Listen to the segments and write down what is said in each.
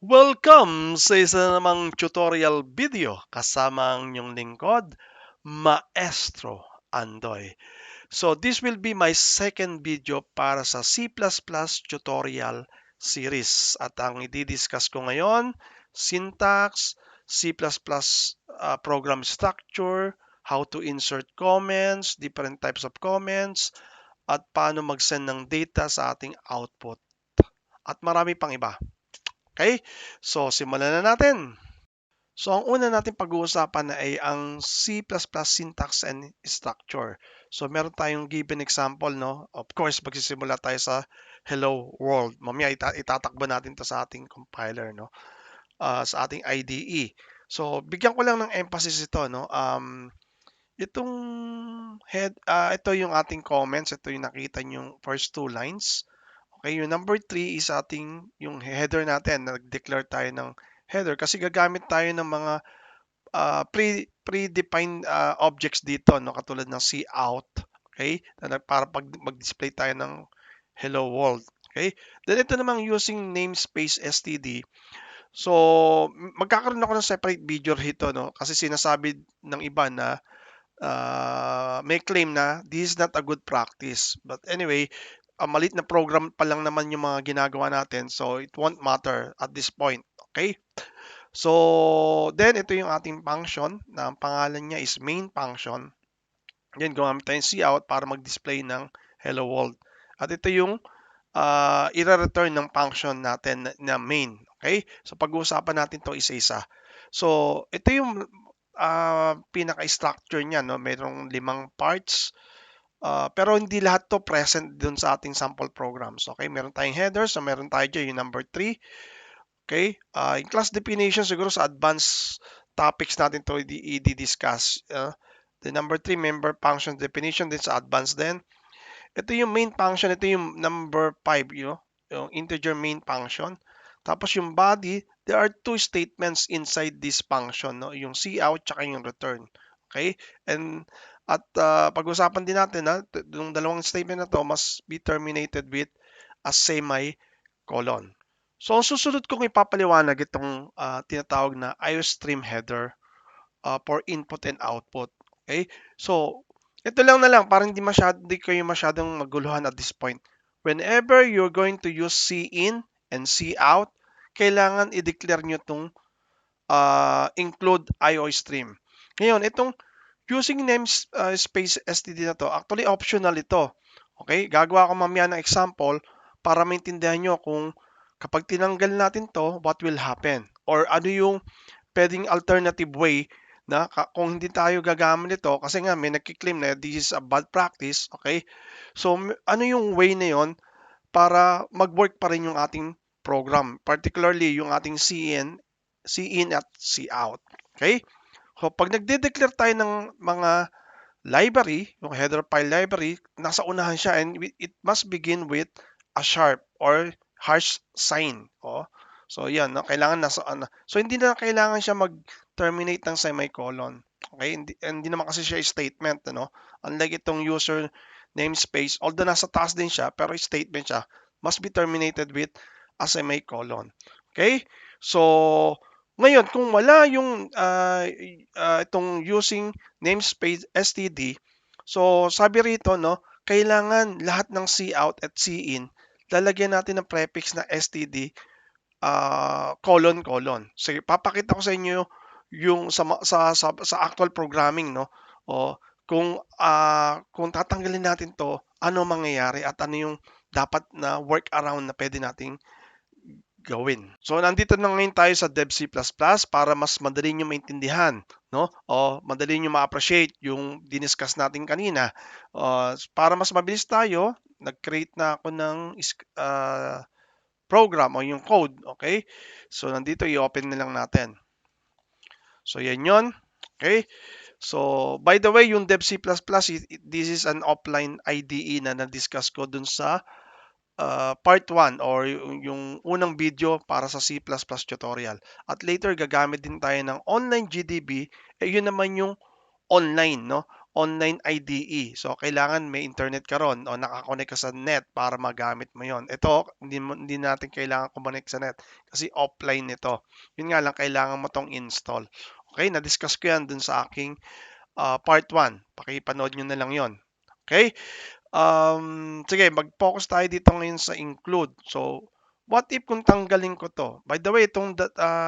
Welcome sa isa namang tutorial video kasama ang inyong lingkod, Maestro Andoy. So this will be my second video para sa C++ tutorial series. At ang i-discuss ko ngayon, syntax, C++ program structure, how to insert comments, different types of comments, at paano mag-send ng data sa ating output. At marami pang iba. Okay? So, simulan na natin. So, ang una natin pag-uusapan ay ang C++ syntax and structure. So, meron tayong given example, no? Of course, magsisimula tayo sa hello world. Mamaya itatakbo natin to sa ating compiler, no? Sa ating IDE. So, bigyan ko lang ng emphasis ito, no? Itong ito yung ating comments. Ito yung nakita yung first two lines. Okay, yung number 3 is yung header natin. Nag-declare tayo ng header kasi gagamit tayo ng mga predefined objects dito, no, katulad ng cout. Okay, para pag mag-display tayo ng hello world. Okay, then ito namang using namespace std. So, magkakaroon ako ng separate video rito, no, kasi sinasabi ng iba na may claim na this is not a good practice. But anyway, malit na program pa lang naman yung mga ginagawa natin, so it won't matter at this point. Okay? So, then ito yung ating function na ang pangalan niya is main function. Then gumamit tayong cout para mag-display ng hello world. At ito yung i-return ng function natin na main. Okay? So, pag-uusapan natin to isa-isa. So, ito yung pinaka-structure niya, no? Mayroong 5 parts. Pero hindi lahat to present dun sa ating sample programs. Okay? Meron tayong header, so meron tayo dyan yung number 3. Okay? In class definition, siguro sa advanced topics natin to i-discuss. The number 3, member function definition, din sa advanced din. Ito yung main function, ito yung number 5, yung integer main function. Tapos yung body, there are two statements inside this function, no? Yung cout tsaka yung return. Okay? And at pag-usapan din natin na yung dalawang statement na to must be terminated with a semicolon. So ang susunod kong ipapaliwanag itong tinatawag na IOStream header for input and output. Okay? So ito lang na lang para hindi kayo masyadong maguluhan at this point. Whenever you're going to use cin and cout, kailangan i-declare nyo itong include IOStream. Ngayon, itong using namespace std na to, actually optional ito. Okay? Gagawa ko mamaya ng example para maintindihan nyo kung kapag tinanggal natin to, what will happen? Or ano yung pwedeng alternative way na kung hindi tayo gagamit nito, kasi nga may nagkiklaim na this is a bad practice, okay? So, ano yung way na yon para mag-work pa rin yung ating program, particularly yung ating cin at cout, okay? So, pag nagde-declare tayo ng mga library, yung header file library, nasa unahan siya and it must begin with a sharp or hash sign. Oh. So yan, no? Kailangan nasa so hindi na kailangan siya mag-terminate ng semicolon. Okay? Hindi naman kasi siya statement, ano? Unlike itong user namespace, although nasa taas din siya, pero statement siya, must be terminated with a semicolon. Okay? So, ngayon, kung wala yung itong using namespace std, so sabi rito, no, kailangan lahat ng cout at cin, lalagyan natin ng prefix na std, colon. Sige, papakita ko sa inyo yung sa actual programming, no, o kung tatanggalin natin to, ano mangyayari at ano yung dapat na workaround na pwede nating gawin. So nandito na ngayon tayo sa Dev C++ para mas madali nyo maintindihan, no? O madali nyo ma-appreciate yung diniscuss natin kanina. Para mas mabilis tayo, nag-create na ako ng program o yung code, okay? So nandito i-open na lang natin. So yan yon. Okay? So by the way, yung Dev C++, this is an offline IDE na na-discuss ko dun sa part 1 or yung unang video para sa C++ tutorial. At later gagamit din tayo ng online GDB, yun naman yung online, no? online IDE. So, kailangan may internet ka ron o nakakonect ka sa net para magamit mo yon. Ito, hindi natin kailangan kumonek sa net kasi offline ito. Yun nga lang, kailangan mo tong install. Okay, na-discuss ko yan dun sa aking part 1. Pakipanood nyo na lang yon. Okay? Sige, mag-focus tayo dito ngayon sa include. So, what if kung tanggalin ko to? By the way,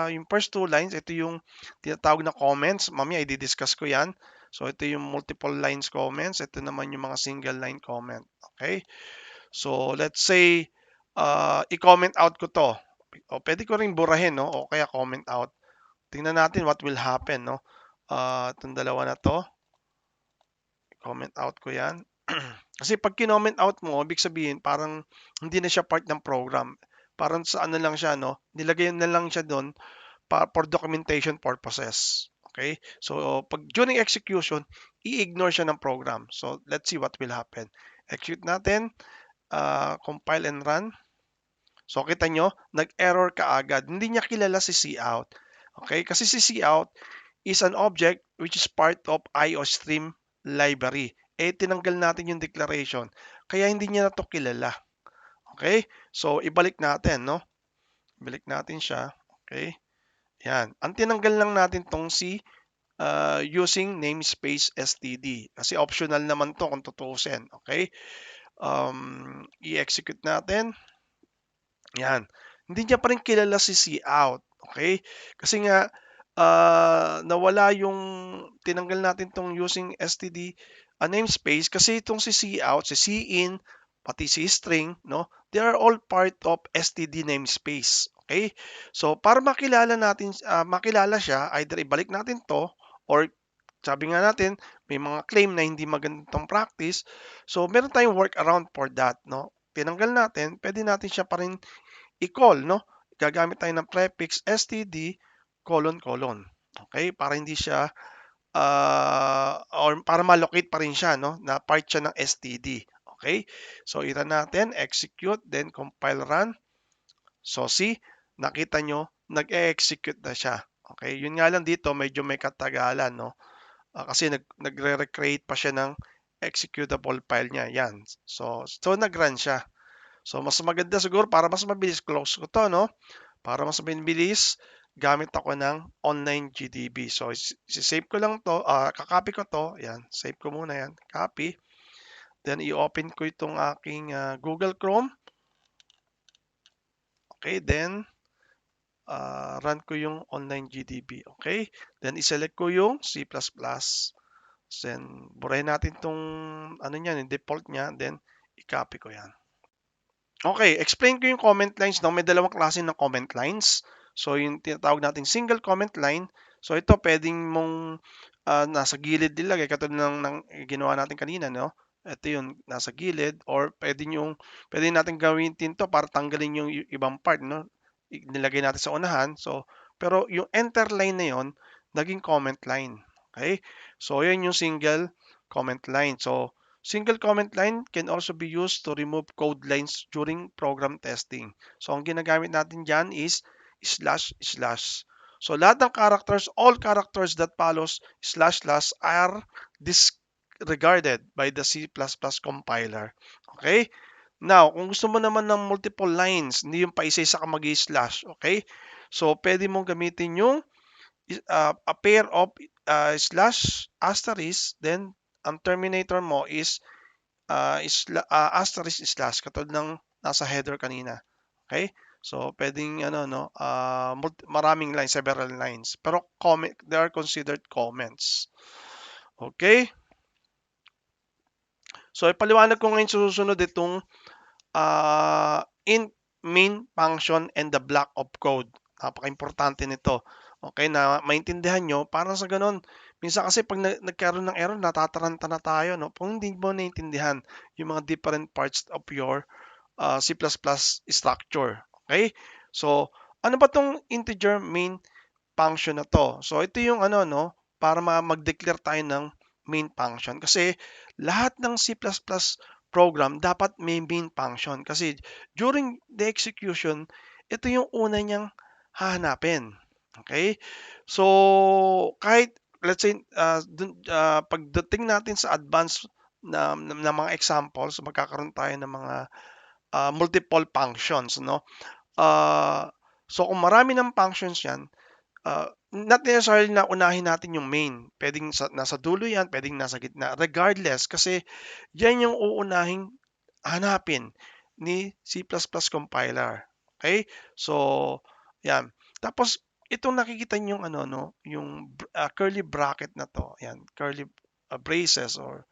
yung first two lines, ito yung tinatawag na comments. Mamaya, i-discuss ko yan. So, ito yung multiple lines comments. Ito naman yung mga single line comment. Okay? So, let's say, i-comment out ko to. O, pwede ko rin burahin, no? O kaya comment out. Tingnan natin what will happen, no? Itong dalawa na to. Comment out ko yan. Kasi pag kinoment out mo, ibig sabihin parang hindi na siya part ng program. Parang sa ano lang siya, no? Nilagay na lang siya doon for documentation purposes. Okay? So, pag during execution, i-ignore siya ng program. So, let's see what will happen. Execute natin, compile and run. So, kita nyo, nag-error ka agad. Hindi niya kilala si cout. Okay? Kasi si cout is an object which is part of IOStream library. Tinanggal natin yung declaration. Kaya hindi niya na to kilala. Okay? So, ibalik natin, no? Ibalik natin siya. Okay? Yan. Ang tinanggal lang natin tong si using namespace std. Kasi optional naman to kung tutuusin. Okay? I-execute natin. Yan. Hindi niya pa rin kilala si cout. Okay? Kasi nga, nawala yung tinanggal natin tong using std namespace kasi itong si cout, si cin, pati si string, no? They are all part of std namespace. Okay? So, para makilala natin, makilala siya, either ibalik natin to or sabi nga natin, may mga claim na hindi magandang practice. So, meron tayong workaround for that, no? Tinanggal natin, pwede natin siya pa rin i-call, no? Gagamit tayo ng prefix std : Okay? Para hindi siya or para ma-locate pa rin siya, no? Na part siya ng std. Okay? So, i-run natin, execute, then compile run. So, see, nakita nyo, nag-execute na siya. Okay? Yun nga lang dito, medyo may katagalan, no? Kasi nagre-recreate pa siya ng executable file niya. Yan. So nag-run siya. So, mas maganda siguro para mas mabilis, close ko to, no? Para mas mabilis, gamit ako ng online GDB. So, save ko lang to, kakopy ko to, yan, save ko muna yan, copy. Then, i-open ko itong aking Google Chrome. Okay, then, run ko yung online GDB. Okay, then, i-select ko yung C++. Then, burahin natin itong, ano niyan, yung default niya, then, i-copy ko yan. Okay, explain ko yung comment lines. No? May dalawang klase ng comment lines. So, yung tinatawag natin single comment line. So, ito pwedeng mong nasa gilid nilagay katulad ng ginawa natin kanina, no? Ito yung nasa gilid or pwede natin gawin to para tanggalin yung ibang part, no? Nilagay natin sa unahan. So, pero yung enter line na yon naging comment line. Okay? So, yun yung single comment line. So, single comment line can also be used to remove code lines during program testing. So, ang ginagamit natin dyan is // So, lahat ng characters, all characters that follows // are disregarded by the C++ compiler. Okay? Now, kung gusto mo naman ng multiple lines, hindi yung paisa-isa ka mag-slash. Okay? So, pwede mong gamitin yung a pair of slash asterisk, then ang terminator mo is asterisk slash katulad ng nasa header kanina. Okay? So pwedeng maraming lines, several lines. Pero they are considered comments. Okay? So ipaliwanag ko ngayon susunod itong int main function and the block of code. Napaka-importante nito. Okay, na maintindihan nyo, parang sa ganun. Minsan kasi pag nagkaroon ng error, natataranta na tayo, no? Kung hindi mo naintindihan yung mga different parts of your C++ structure. Okay? So, ano ba tong integer main function na to? So, ito yung para mag-declare tayo ng main function. Kasi lahat ng C++ program dapat may main function. Kasi during the execution, ito yung una niyang hahanapin. Okay? So, kahit let's say, pagdating natin sa advanced na mga examples, magkakaroon tayo ng mga multiple functions, no? So kung marami ng functions yan, not necessarily na unahin natin yung main. Pwedeng nasa dulo yan, pwedeng nasa gitna. Regardless, kasi yan yung uunahing hanapin ni C++ compiler. Okay? So, yan. Tapos, itong nakikita niyo yung ano, no, yung curly bracket na to. Yan, curly braces or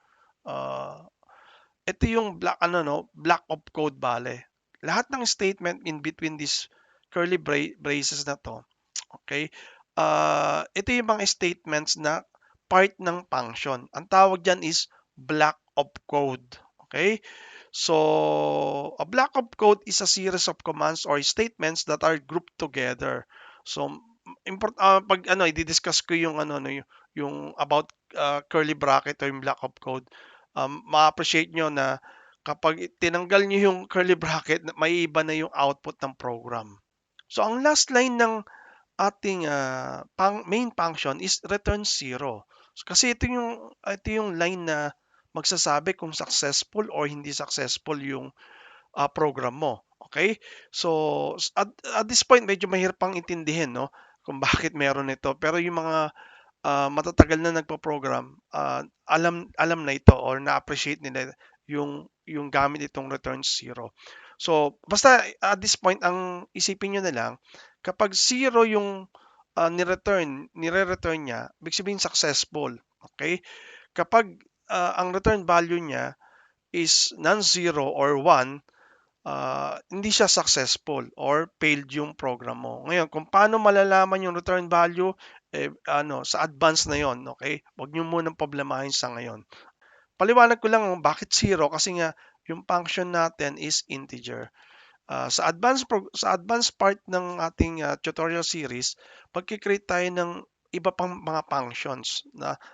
ito yung block of code bale. Lahat ng statement in between these curly braces na to, okay? Ito yung mga statements na part ng function. Ang tawag diyan is block of code. Okay? So, a block of code is a series of commands or statements that are grouped together. So, pag i-discuss ko yung yung about curly bracket o yung block of code, ma-appreciate nyo na kapag tinanggal nyo yung curly bracket, may iba na yung output ng program. So, ang last line ng ating main function is return 0. Kasi ito yung line na magsasabi kung successful or hindi successful yung program mo. Okay? So at this point medyo mahirap pang intindihin, no, kung bakit meron ito. Pero yung mga matatagal na nagpo-program, alam na ito or na-appreciate nila yung gamit itong return 0. So basta at this point ang isipin niyo na lang, kapag 0 yung nire-return niya, ibig sabihin successful. Okay? Kapag ang return value niya is non-zero or 1, hindi siya successful or failed yung program mo. Ngayon, kung paano malalaman yung return value, sa advance na yon, okay? Huwag niyo munang problemahin sa ngayon. Paliwanag ko lang bakit 0 kasi nga yung function natin is integer. Sa advanced part ng ating tutorial series, magki-create tayo ng iba pang mga functions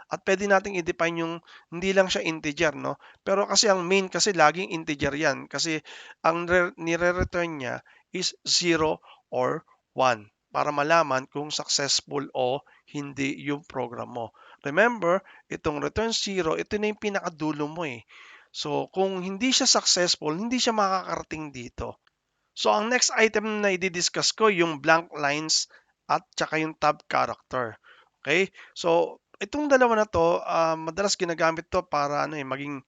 at pwede nating i-define yung hindi lang siya integer, no? Pero kasi ang main kasi laging integer yan kasi ang nire-return niya is 0 or 1 para malaman kung successful o hindi yung program mo. Remember, itong return 0, ito na yung pinakadulo mo eh. So, kung hindi siya successful, hindi siya makakarating dito. So, ang next item na i-discuss ko, yung blank lines at saka yung tab character. Okay? So, itong dalawa na to, madalas ginagamit to para maging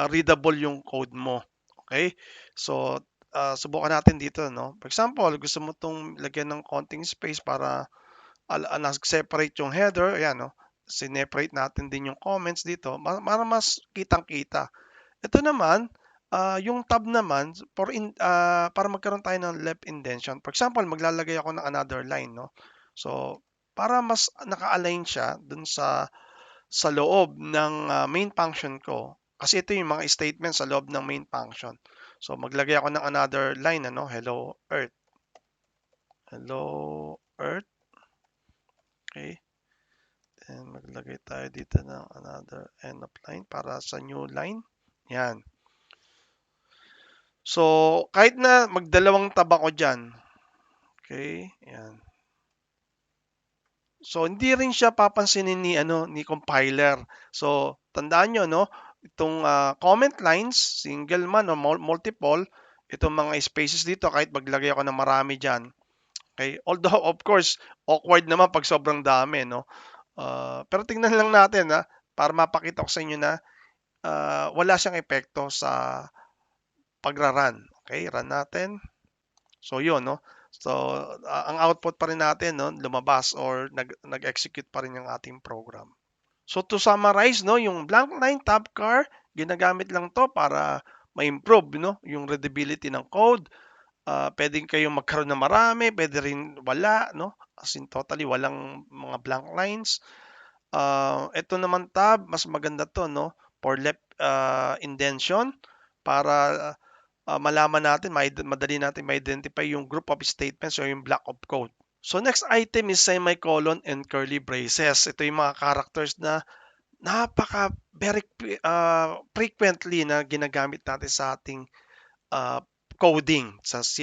readable yung code mo. Okay? So, subukan natin dito, no? For example, gusto mo tong lagyan ng konting space para nag-separate yung header, ayan, no? Sineparate natin din yung comments dito para mas kitang-kita. Ito naman, yung tab naman para magkaroon tayo ng left indentation. For example, maglalagay ako ng another line, no? So, para mas naka-align siya dun sa loob ng main function ko. Kasi ito yung mga statements sa loob ng main function. So, maglagay ako ng another line, ano? Hello Earth. Hello Earth. Okay. And maglagay tayo dito ng another end of line para sa new line. Yan. So, kahit na magdalawang tab ako dyan, okay, yan. So, hindi rin siya papansinin ni compiler. So, tandaan nyo, no, itong comment lines, single man o multiple, itong mga spaces dito, kahit maglagay ako ng marami dyan. Okay, although, of course, awkward naman pag sobrang dami, no. Pero tingnan lang natin, para mapakita ko sa inyo na wala siyang epekto sa pagra-run. Okay, run natin. So yun, no. So ang output pa rin natin, no, lumabas or nag-execute pa rin yung ating program. So to summarize, no, yung blank line tab char, ginagamit lang to para ma-improve, no, yung readability ng code. Pwedeng kayong magkaroon ng marami, pwede rin wala, no, as in totally walang mga blank lines. Ito naman tab, mas maganda to, no, for left indentation para malaman natin, madali natin ma-identify yung group of statements o yung block of code. So next item is semicolon and curly braces. Ito yung mga characters na very frequently na ginagamit natin sa ating coding sa C++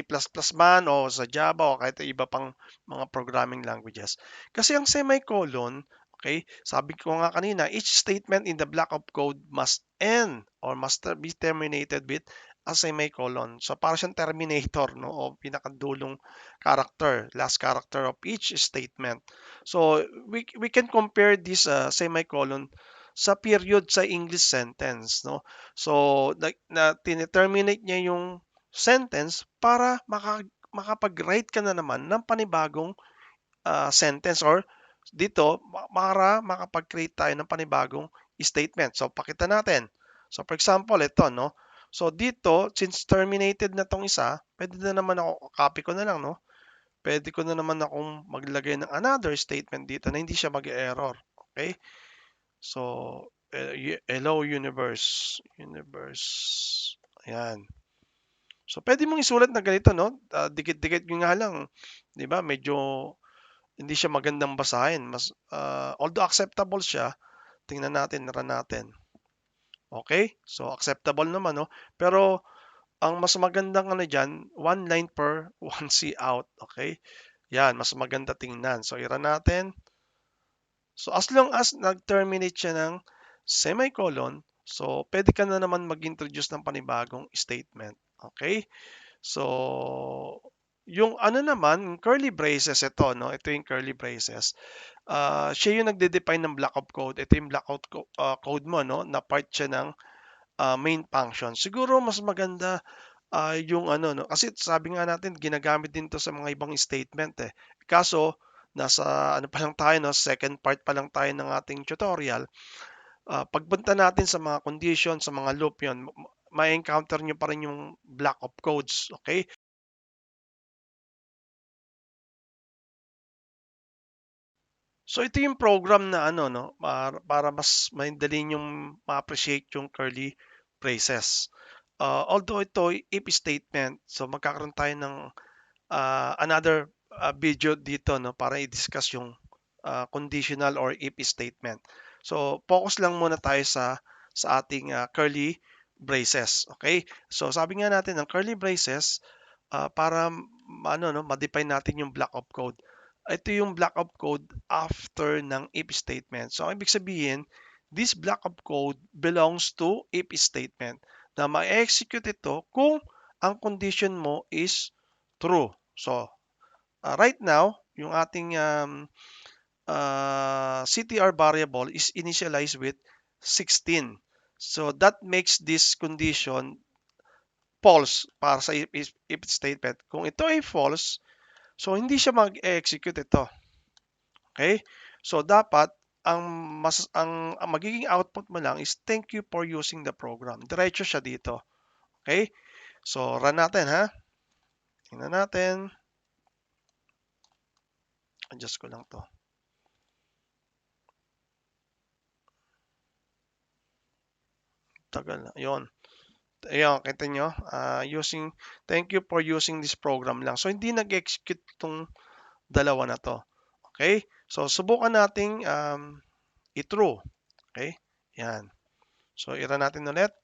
man o sa Java o kahit iba pang mga programming languages. Kasi ang semicolon, Okay? Sabi ko nga kanina, each statement in the block of code must end or must be terminated with a semicolon. So para siyang terminator, no, o pinakadulong character, last character of each statement. So we can compare this semicolon sa period sa English sentence, no. So na terminate niya yung sentence para makapag-write ka na naman ng panibagong sentence, or dito para makapag-create tayo ng panibagong statement. So pakita natin. So for example, ito, no. So dito, since terminated na tong isa, pwede na naman ako, copy ko na lang, no. Pwede ko na naman akong maglagay ng another statement dito na hindi siya mag-error. Okay? So, hello universe. Universe. Ayan. So, pwede mong isulat na ganito, no? Dikit-dikit nyo nga lang. Di ba? Medyo hindi siya magandang basahin. Although acceptable siya, tingnan natin, run natin. Okay? So, acceptable naman, no? Pero, ang mas magandang ano dyan, one line per one C out. Okay? Yan, mas maganda tingnan. So, i-run natin. So, as long as nag-terminate siya ng semicolon, so, pwede ka na naman mag-introduce ng panibagong statement. Okay? So, yung ano naman, curly braces, ito, no? Ito yung curly braces. Siya yung nagde-define ng block of code. Ito yung block out code mo, no? Na part siya ng main function. Siguro mas maganda yung ano, no? Kasi sabi nga natin, ginagamit din to sa mga ibang statement eh. Kaso, nasa ano pa lang tayo, no? Second part pa lang tayo ng ating tutorial. Pagpunta natin sa mga conditions, sa mga loop yon, ma-encounter nyo pa rin yung block of codes. Okay? So ito yung program na ano, no, para mas madali yung ma-appreciate yung curly braces. Although ito if statement, so magkakaroon tayo ng another video dito, no, para i-discuss yung conditional or if statement. So focus lang muna tayo sa ating curly braces. Okay? So sabi nga natin ng curly braces, para ano, no, ma-define natin yung block of code. Ito yung block of code after ng if statement. So, ang ibig sabihin, this block of code belongs to if statement na ma-execute ito kung ang condition mo is true. So, right now, yung ating CTR variable is initialized with 16. So, that makes this condition false para sa if statement. Kung ito ay false, so hindi siya mag-execute ito. Okay? So dapat ang magiging output mo lang is thank you for using the program. Diretso siya dito. Okay? So run natin ha. Tingnan natin. Adjust ko lang to. Tagal na. Yun. Ayun, kita nyo. Thank you for using this program lang. So hindi nag-execute itong dalawa na to. Okay? So subukan nating i-true. Okay? Yan. So i-run natin ulit.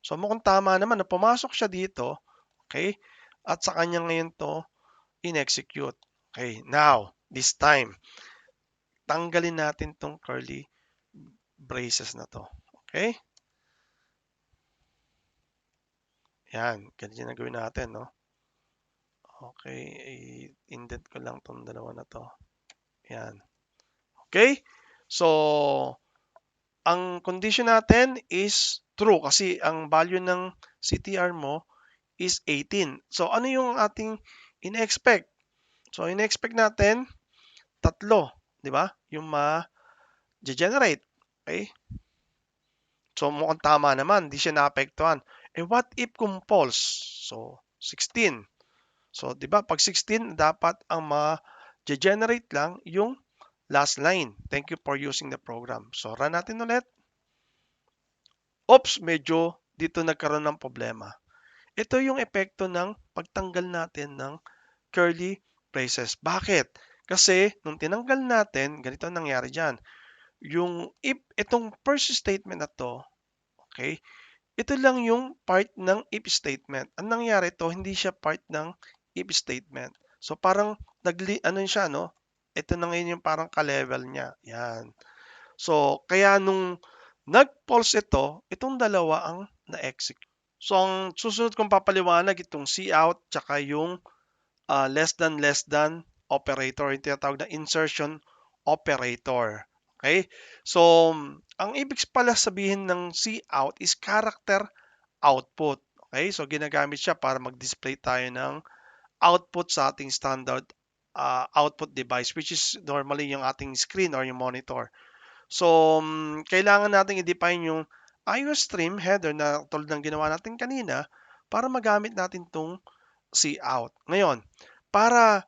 So mukhang tama naman na pumasok siya dito, okay? At sa kanya ngayon to in-execute. Okay, now, this time, tanggalin natin tong curly braces na to. Okay? Yan, ganyan na gawin natin, no? Okay, i-indent ko lang tong dalawa na to. Yan. Okay? So, ang condition natin is true kasi ang value ng CTR mo is 18. So, ano yung ating in-expect? So, in-expect natin, tatlo, di ba? Yung ma-generate. Okay? So, mukhang tama naman, di siya naapektuhan. What if kung false? So, 16. So, di ba, pag 16, dapat ang ma-generate lang yung last line. Thank you for using the program. So, run natin ulit. Oops, medyo dito nagkaroon ng problema. Ito yung epekto ng pagtanggal natin ng curly braces. Bakit? Kasi nung tinanggal natin, ganito ang nangyari dyan. Yung if, itong first statement na to, okay, ito lang yung part ng if statement. Ang nangyari to, hindi siya part ng if statement. So parang ano siya, no? ito na ngayon yung parang ka-level niya. Yan. So, kaya nung nag-false itong dalawa ang na-execute. So, ang susunod kong papaliwanag itong cout tsaka yung less than operator, yung tinatawag na insertion operator. Okay? So, ang ibig pala sabihin ng cout is character output. Okay? So, ginagamit siya para mag-display tayo ng output sa ating standard output device, which is normally yung ating screen or yung monitor. So, kailangan natin i-define yung IO stream header na tulad ng ginawa natin kanina para magamit natin tong cout. Ngayon, para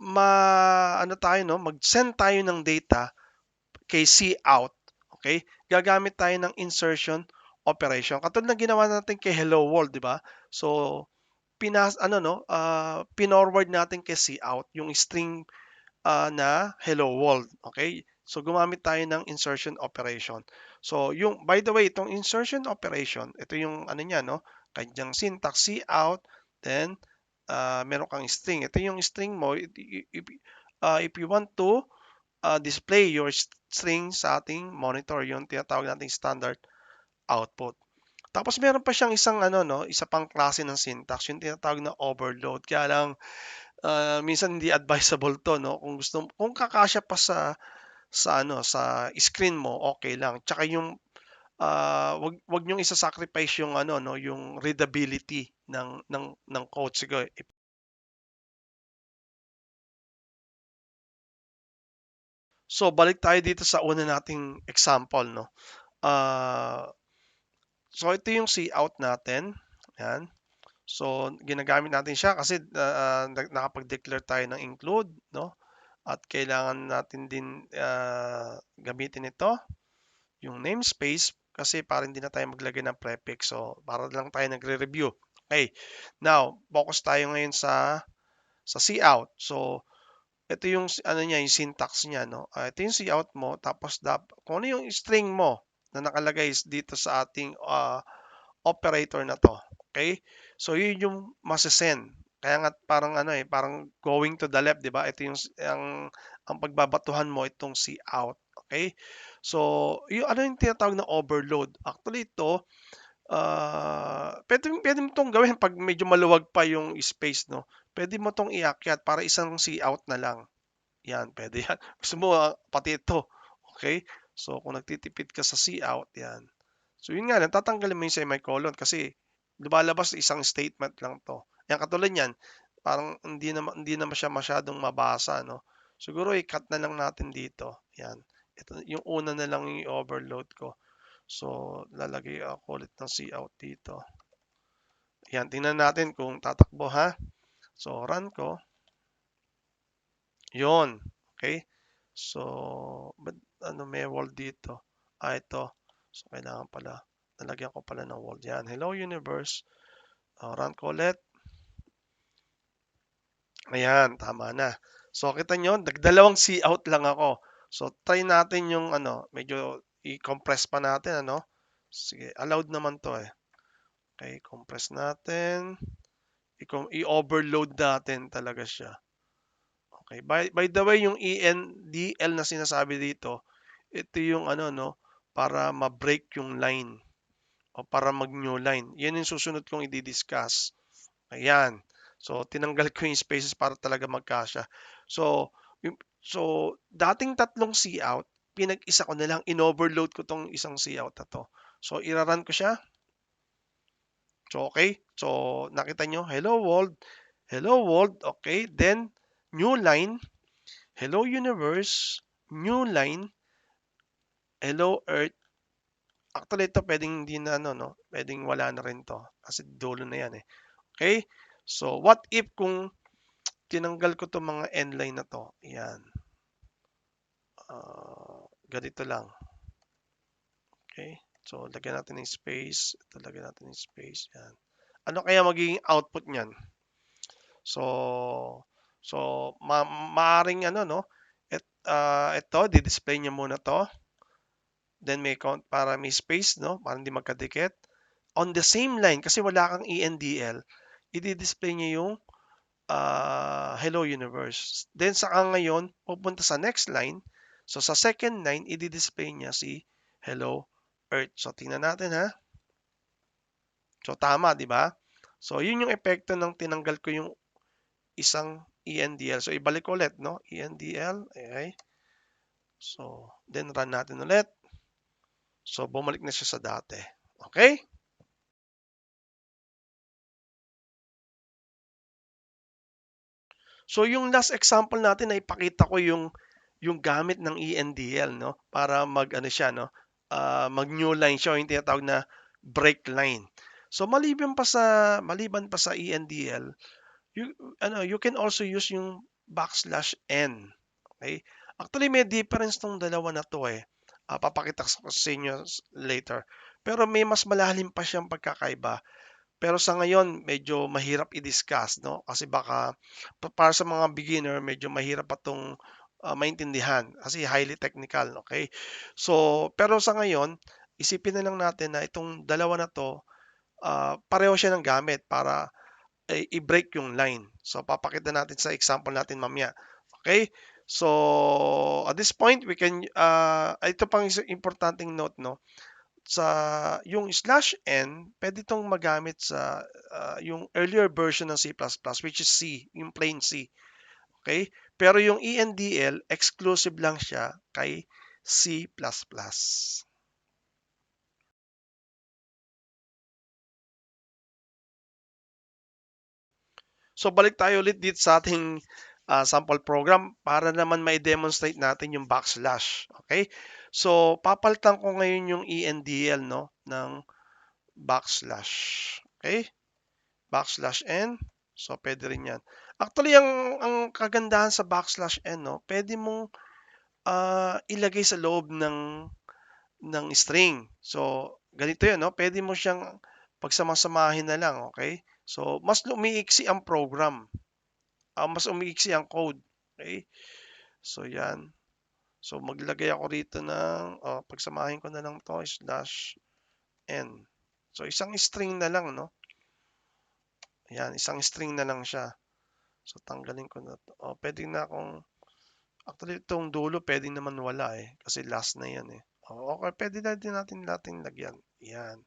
ano tayo, no, mag-send tayo ng data kay cout, okay? Gagamit tayo ng insertion operation. Katulad ng ginawa natin kay hello world, di ba? So, pinorward natin kay cout yung string na hello world. Okay? So gumamit tayo ng insertion operation. So yung by the way, itong insertion operation, ito yung ano niya, no? Kanyang syntax cout, then meron kang string. Ito yung string mo if you want to display your string sa ating monitor, yung tinatawag nating standard output. Tapos meron pa siyang isang isa pang klase ng syntax, yung tinatawag na overload. Kaya lang minsan hindi advisable 'to, no? Kung kakasya pa sa screen mo, okay lang. Tsaka yung wag niyong isa-sacrifice yung no, yung readability ng code. Sige. So balik tayo dito sa una nating example, no. So ito yung cout natin. Yan. So ginagamit natin siya kasi nakapag-declare tayo ng include, no? At kailangan natin din gamitin ito, yung namespace, kasi para hindi na tayo maglagay ng prefix. So, para lang tayo nagre-review. Okay. Now, focus tayo ngayon sa cout. So, ito yung ano niya, yung syntax niya, no. Ito yung cout mo, tapos kung ano yung string mo na nakalagay dito sa ating operator na to. Okay? So, yun yung masasend. Kaya nga parang parang going to the left, 'di ba? Ito yung ang pagbabatuhan mo itong cout. Okay? So, yung ano yung tinatawag na overload. Actually ito, pwede mo itong gawin pag medyo maluwag pa yung space, no? Pwede mo itong iakyat para isang cout na lang. Yan, pwede yan. Gusto mo pati ito. Okay? So, kung nagtitipid ka sa cout, yan. So yun nga lang, tatanggalin mo yung semicolon kasi lumalabas isang statement lang to. Yan katulad niyan, parang hindi naman siya masyadong mabasa, no. Siguro i-cut na lang natin dito. Yan. Ito yung una na lang yung overload ko. So lalagay ako ulit ng cout dito. Yan, tingnan natin kung tatakbo ha. So run ko. Yon. Okay? So, may wall dito? Ito. So, kailangan pala, nalagyan ko pala ng wall. Yan. Hello universe. Run ko ulit. Ayan, tama na. So, kita nyo, nagdalawang cout lang ako. So, try natin yung medyo i-compress pa natin, Sige, allowed naman to eh. Okay, compress natin. I-overload natin talaga siya. Okay. By the way, yung ENDL na sinasabi dito, ito yung para ma-break yung line o para mag-new line. Yan yung susunod kong i-discuss. Ayan. So, tinanggal ko yung spaces para talaga magkasya. So, dating tatlong cout, pinag-isa ko na lang, in-overload ko tong isang cout na to. So, iraran ko siya. So, okay. So, nakita nyo, hello world, okay. Then, new line, hello universe, new line, hello earth. Actually, ito pwedeng hindi na pwedeng wala na rin to kasi dulo na yan eh. Okay? So, what if kung tinanggal ko to mga end line na to? Yan. Ganito lang. Okay? So, lagyan natin ng space. Ito, lagyan natin ng space. Yan. Ano kaya magiging output niyan? So, maaring ito, di-display niya muna to. Then may count para may space, para hindi magkadikit. On the same line, kasi wala kang ENDL, i-display niya yung hello universe. Then saka ngayon, pupunta sa next line. So sa second line, i-display niya si hello earth. So tingnan natin ha. So tama, di ba? So yun yung epekto ng tinanggal ko yung isang ENDL. So ibalik ko ulit, no? ENDL, okay. So then run natin ulit. So bumalik na siya sa dati. Okay? So yung last example natin na ipakita ko yung gamit ng ENDL, no, para mag-ano siya, no, mag new line siya, yung tinatawag na break line. So maliban pa sa ENDL, you can also use yung \n. Okay? Actually may difference tong dalawa na to eh. Papakita ko sa inyo later. Pero may mas malalim pa siyang pagkakaiba. Pero sa ngayon, medyo mahirap i-discuss, no? Kasi baka para sa mga beginner, medyo mahirap pa itong maintindihan kasi highly technical, okay? So, pero sa ngayon, isipin na lang natin na itong dalawa na to, pareho siya ng gamit para i-break yung line. So, papakita natin sa example natin mamaya. Okay? So, at this point, we can, ito pang importanteng note, no? Sa yung /n, pwede itong magamit sa yung earlier version ng C++, which is C, yung plain C. Okay? Pero yung ENDL, exclusive lang siya kay C++. So balik tayo ulit dito sa ating sample program para naman ma-demonstrate natin yung backslash. Okay? So papalitan ko ngayon yung ENDL, no, ng backslash. Okay? \n. So pwede rin 'yan. Actually ang kagandahan sa \n, no, pwede mong ilagay sa loob ng string. So ganito 'yan, no, pwede mo siyang pagsamasamahin na lang, okay? So mas umiiksi ang program, mas umiiksi ang code, okay? So 'yan. So maglagay ako rito ng pagsamahin ko na lang 'to /n. So isang string na lang, no? Ayan, isang string na lang siya. So tanggalin ko na 'to. Pwede na akong actually itong dulo pwede naman wala eh kasi last na 'yan eh. Okay, pwede na din natin lagyan. 'Yan.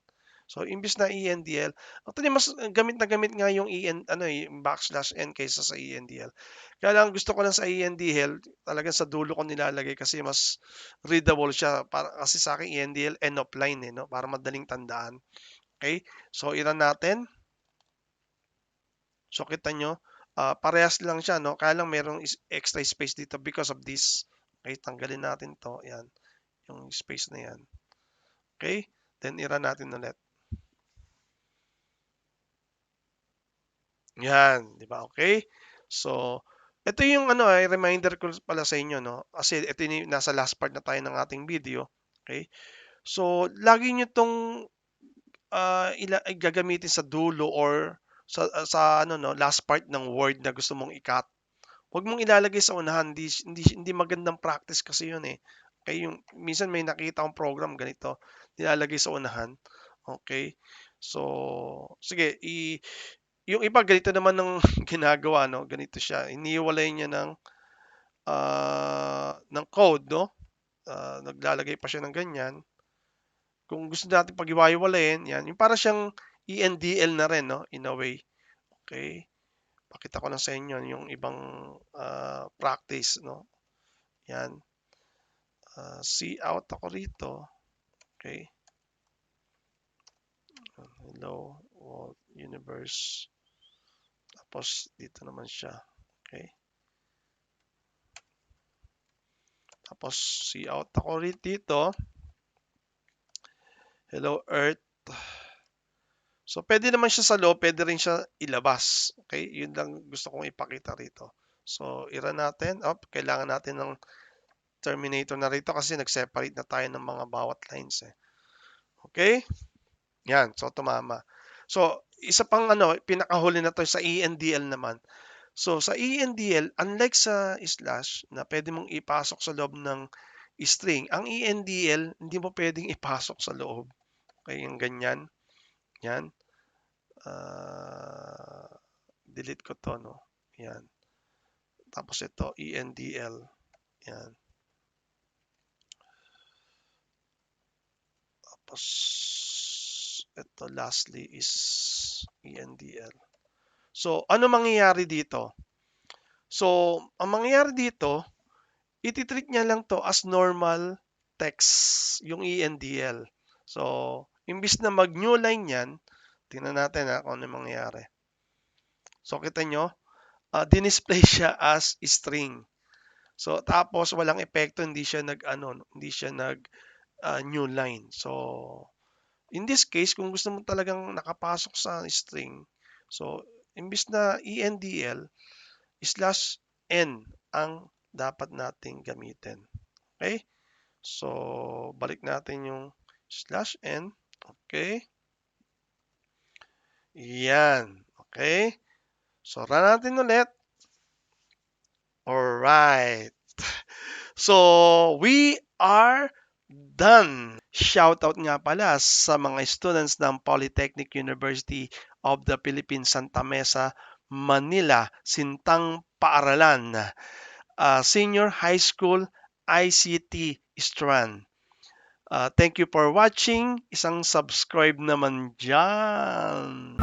So imbis na ENDL, actually mas gamit na gamit nga yung yung \n kaysa sa ENDL. Kaya lang gusto ko lang sa ENDL, talagang sa dulo ko nilalagay kasi mas readable siya para kasi sa akin ENDL end of line eh, no, para madaling tandaan. Okay? So i-run natin. So kita nyo, parehas lang siya, no? Kaya lang merong extra space dito because of this. Okay, tanggalin natin to. Yan, yung space na yan. Okay, then i-run natin ulit. Yan, di ba? Okay, so ito yung reminder ko pala sa inyo, no? Kasi ito yung nasa last part na tayo ng ating video. Okay, so lagi nyo tong gagamitin sa dulo or sa no, last part ng word na gusto mong i-cut. Huwag mong ilalagay sa unahan, hindi magandang practice kasi 'yun, eh. Okay, yung minsan may nakita akong program ganito, nilalagay sa unahan, okay. So, sige yung iba ganito naman ng ginagawa 'no, ganito siya, inihiwalay niya ng code 'no, naglalagay pa siya ng ganyan. Kung gusto natin paghiwa-hiwalayin, 'yan, yung para siyang ENDL na rin 'no, in a way, okay. Pakita ko lang sa inyo yung ibang, practice 'no, 'yan. Cout ako rito. Okay. Hello world universe. Tapos dito naman siya. Okay. Tapos cout ako dito. Hello earth. So pwede naman siya sa loob, pwede rin siya ilabas. Okay? Yun lang gusto kong ipakita rito. So i-run natin. Kailangan natin ng terminator na rito kasi nag-separate na tayo ng mga bawat lines eh. Okay? Yan, so tumama. So, isa pang pinakahuli na to sa ENDL naman. So, sa ENDL, unlike sa slash na pwede mong ipasok sa loob ng string, ang ENDL hindi mo pwedeng ipasok sa loob. Okay, yung ganyan. Yan. Delete ko to, no? Yan. Tapos ito, ENDL. Yan. Tapos, ito lastly is ENDL. So, ano mangyayari dito? So, ang mangyayari dito, ititreat niya lang to as normal text, yung ENDL. So, imbis na mag-new line yan, tingnan natin kung ano mangyayari. So, kita nyo, dinisplay siya as string. So, tapos walang epekto, hindi siya nag new line. So, in this case, kung gusto mo talagang nakapasok sa string, so, imbis na ENDL, /n ang dapat nating gamitin. Okay? So, balik natin yung /n. Okay? Yan. Okay? So, run natin ulit. Alright. So, we are done. Shoutout nga pala sa mga students ng Polytechnic University of the Philippines, Santa Mesa, Manila, Sintang Paaralan, Senior High School, ICT Strand. Thank you for watching. Isang subscribe naman dyan.